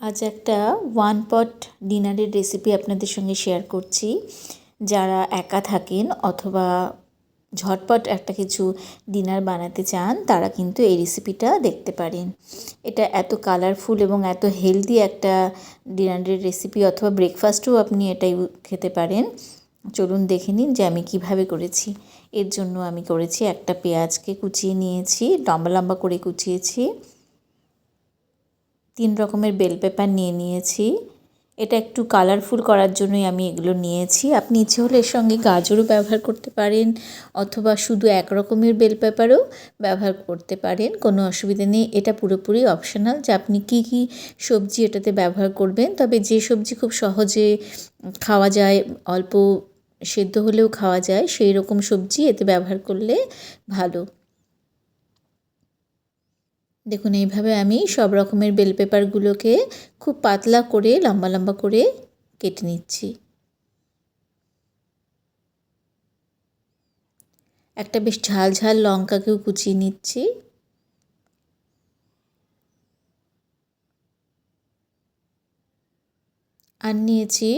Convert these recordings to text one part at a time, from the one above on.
আজ একটা ওয়ান পট ডিনারের রেসিপি আপনাদের সঙ্গে শেয়ার করছি। যারা একা থাকেন অথবা ঝটপট একটা কিছু ডিনার বানাতে চান তারা কিন্তু এই রেসিপিটা দেখতে পারেন। এটা এত কালারফুল এবং এত হেলদি একটা ডিনারের রেসিপি, অথবা ব্রেকফাস্টেও আপনি এটাই খেতে পারেন। চলুন দেখে নিন যে আমি কিভাবে করেছি। এর জন্য আমি করেছি, একটা পেঁয়াজকে কুচিয়ে নিয়েছি, লম্বা লম্বা করে কুচিয়েছি। 3 রকমের বেল পেপার নিয়েছি। এটা একটু কালারফুল করার জন্যই আমি এগুলো নিয়েছি। আপনি ইচ্ছে হলে এর সঙ্গে গাজরও ব্যবহার করতে পারেন, অথবা শুধু এক রকমের বেল পেপারও ব্যবহার করতে পারেন, কোনো অসুবিধা নেই। এটা পুরোপুরি অপশনাল যে আপনি কী কী সবজি এটাতে ব্যবহার করবেন। তবে যে সবজি খুব সহজে খাওয়া যায়, অল্প সেদ্ধ হলেও খাওয়া যায়, সেই রকম সবজি এতে ব্যবহার করলে ভালো। দেখুন, এইভাবে আমি সব রকমের বেল পেপারগুলোকে খুব পাতলা করে লম্বা লম্বা করে কেটে নিচ্ছি। একটা বেশ ঝাল ঝাল লঙ্কাকেও কুচিয়ে নিচ্ছি। আর নিয়েছি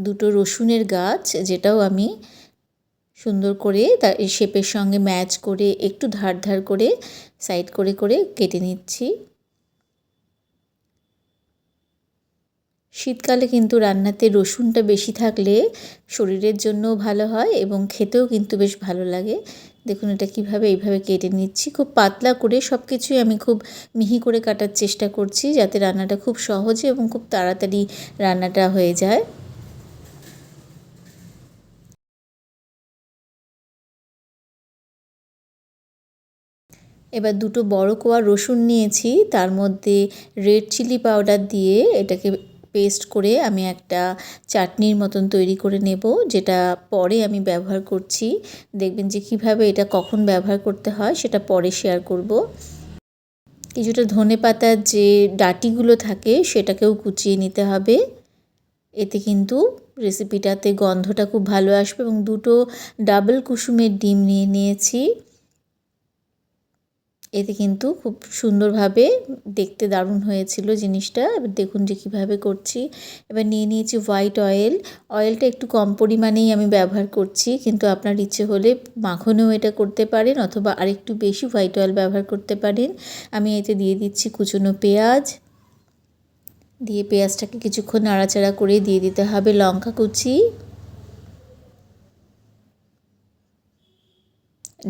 2টো রসুনের গাছ, যেটাও আমি সুন্দর করে তার এই শেপের সঙ্গে ম্যাচ করে একটু ধার ধার করে সাইড করে করে কেটে নিচ্ছি। শীতকালে কিন্তু রান্নাতে রসুনটা বেশি থাকলে শরীরের জন্যও ভালো হয় এবং খেতেও কিন্তু বেশ ভালো লাগে। দেখুন এটা কিভাবে এইভাবে কেটে নিচ্ছি, খুব পাতলা করে। সব কিছুই আমি খুব মিহি করে কাটার চেষ্টা করছি, যাতে রান্নাটা খুব সহজে এবং খুব তাড়াতাড়ি রান্নাটা হয়ে যায়। এবার 2টো বড় কোয়া রসুন নিয়েছি, তার মধ্যে রেড চিলি পাউডার দিয়ে এটাকে পেস্ট করে আমি একটা চাটনির মতন তৈরি করে নেব, যেটা পরে আমি ব্যবহার করছি। দেখবেন যে কিভাবে এটা কখন ব্যবহার করতে হয় সেটা পরে শেয়ার করব। কিছুটা ধনেপাতার যে ডাঁটিগুলো থাকে সেটাকেও কুচিয়ে নিতে হবে। এতে কিন্তু রেসিপিটাতে গন্ধটা খুব ভালো আসবে। এবং 2টো ডাবল কুসুমের ডিম নিয়েছি। এতে কিন্তু খুব সুন্দরভাবে দেখতে দারুণ হয়েছিল জিনিসটা। এবার দেখুন যে কীভাবে করছি। এবার নিয়েছি হোয়াইট অয়েল। অয়েলটা একটু কম পরিমাণেই আমি ব্যবহার করছি, কিন্তু আপনার ইচ্ছে হলে মাখনেও এটা করতে পারেন, অথবা আরেকটু বেশি হোয়াইট অয়েল ব্যবহার করতে পারেন। আমি এতে দিয়ে দিচ্ছি কুচনো পেঁয়াজ। দিয়ে পেঁয়াজটাকে কিছুক্ষণ নাড়াচাড়া করে দিয়ে দিতে হবে লঙ্কা কুচি।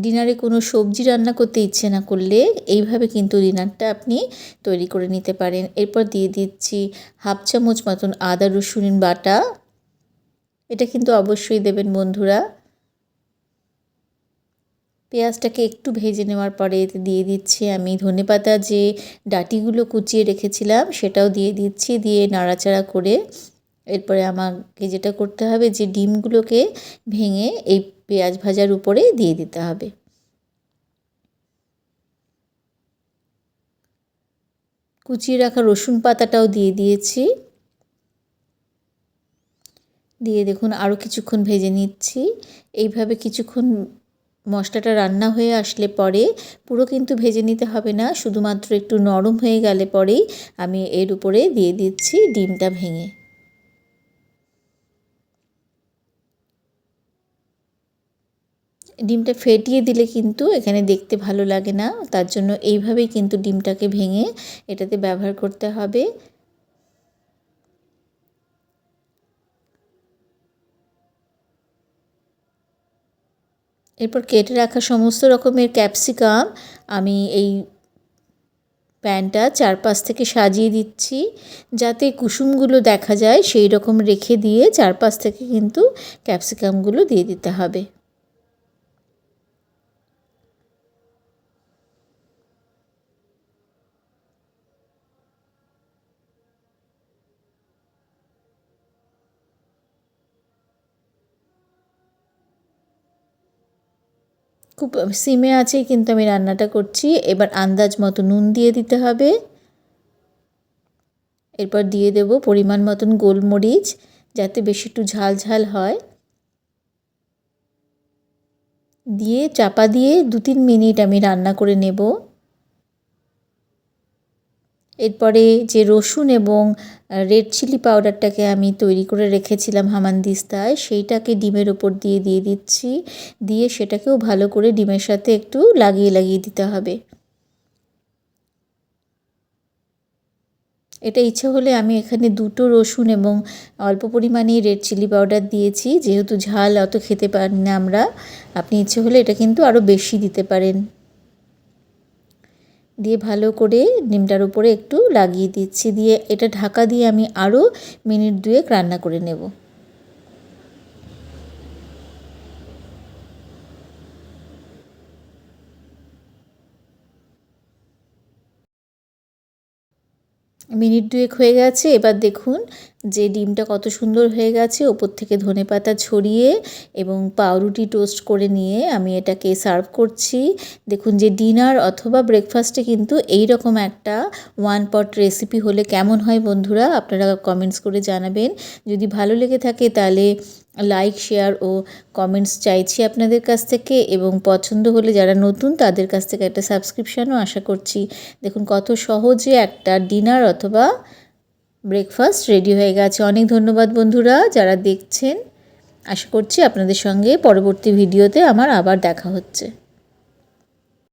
ডিনারে কোনো সবজি রান্না করতে ইচ্ছে না করলে এইভাবে কিন্তু ডিনারটা আপনি তৈরি করে নিতে পারেন। এরপর দিয়ে দিচ্ছি 1/2 চামচ মতন আদা রসুন বাটা। এটা কিন্তু অবশ্যই দেবেন বন্ধুরা। পেঁয়াজটাকে একটু ভেজে নেওয়ার পরে এতে দিয়ে দিচ্ছি আমি ধনেপাতা যে ডাঁটিগুলো কুচিয়ে রেখেছিলাম সেটাও দিয়ে দিচ্ছি, দিয়ে নাড়াচাড়া করে এরপরে আমাকে যেটা করতে হবে, যে ডিমগুলোকে ভেঙে এই পেঁয়াজ ভাজার উপরে দিয়ে দিতে হবে। কুচিয়ে রাখা রসুন পাতাটাও দিয়ে দিয়েছি। দিয়ে দেখুন আরও কিছুক্ষণ ভেজে নিচ্ছি। এইভাবে কিছুক্ষণ মশলাটা রান্না হয়ে আসলে পরে, পুরো কিন্তু ভেজে নিতে হবে না, শুধুমাত্র একটু নরম হয়ে গেলে পরেই আমি এর উপরে দিয়ে দিচ্ছি ডিমটা ভেঙে। ডিমটা ফেটিয়ে দিলে কিন্তু এখানে দেখতে ভালো লাগে না, তার জন্য এইভাবেই কিন্তু ডিমটাকে ভেঙে এটাতে ব্যবহার করতে হবে। এরপর কেটে রাখা সমস্ত রকমের ক্যাপসিকাম আমি এই প্যানটা চারপাশ থেকে সাজিয়ে দিচ্ছি, যাতে কুসুমগুলো দেখা যায় সেই রকম রেখে দিয়ে চারপাশ থেকে কিন্তু ক্যাপসিকামগুলো দিয়ে দিতে হবে। খুব সিমে আছেই কিন্তু আমি রান্নাটা করছি। এবার আন্দাজ মতো নুন দিয়ে দিতে হবে। এরপর দিয়ে দেব পরিমাণ মতন গোলমরিচ, যাতে বেশি একটু ঝাল ঝাল হয়। দিয়ে চাপা দিয়ে 2-3 মিনিট আমি রান্না করে নেব। এরপরে যে রসুন এবং রেড চিলি পাউডারটাকে আমি তৈরি করে রেখেছিলাম হামানদিস্তায়, সেইটাকে ডিমের ওপর দিয়ে দিচ্ছি। দিয়ে সেটাকেও ভালো করে ডিমের সাথে একটু লাগিয়ে দিতে হবে। এটা ইচ্ছে হলে আমি এখানে 2টো রসুন এবং অল্প পরিমাণেই রেড চিলি পাউডার দিয়েছি, যেহেতু ঝাল অত খেতে পারি না আমরা। আপনি ইচ্ছে হলে এটা কিন্তু আরও বেশি দিতে পারেন। দিয়ে ভালো করে ডিমটার উপরে একটু লাগিয়ে দিচ্ছি। দিয়ে এটা ঢাকা দিয়ে আমি আরও মিনিট 2 রান্না করে নেব। মিনিট 2 হয়ে গেছে। এবার দেখুন যে ডিমটা কত সুন্দর হয়ে গেছে। ওপর থেকে ধনেপাতা ছড়িয়ে এবং পাউরুটি টোস্ট করে নিয়ে আমি এটাকে সার্ভ করছি। দেখুন যে ডিনার অথবা ব্রেকফাস্টে কিন্তু এই রকম একটা ওয়ান পট রেসিপি হলে কেমন হয় বন্ধুরা, আপনারা কমেন্টস করে জানাবেন। যদি ভালো লেগে থাকে তাহলে লাইক, শেয়ার ও কমেন্টস চাইছি আপনাদের কাছ থেকে, এবং পছন্দ হলে যারা নতুন তাদের কাছ থেকে একটা সাবস্ক্রিপশানও আশা করছি। দেখুন কত সহজে একটা ডিনার অথবা ব্রেকফাস্ট রেডি হয়ে গেছে। অনেক ধন্যবাদ বন্ধুরা যারা দেখছেন। আশা করছি আপনাদের সঙ্গে পরবর্তী ভিডিওতে আমার আবার দেখা হচ্ছে।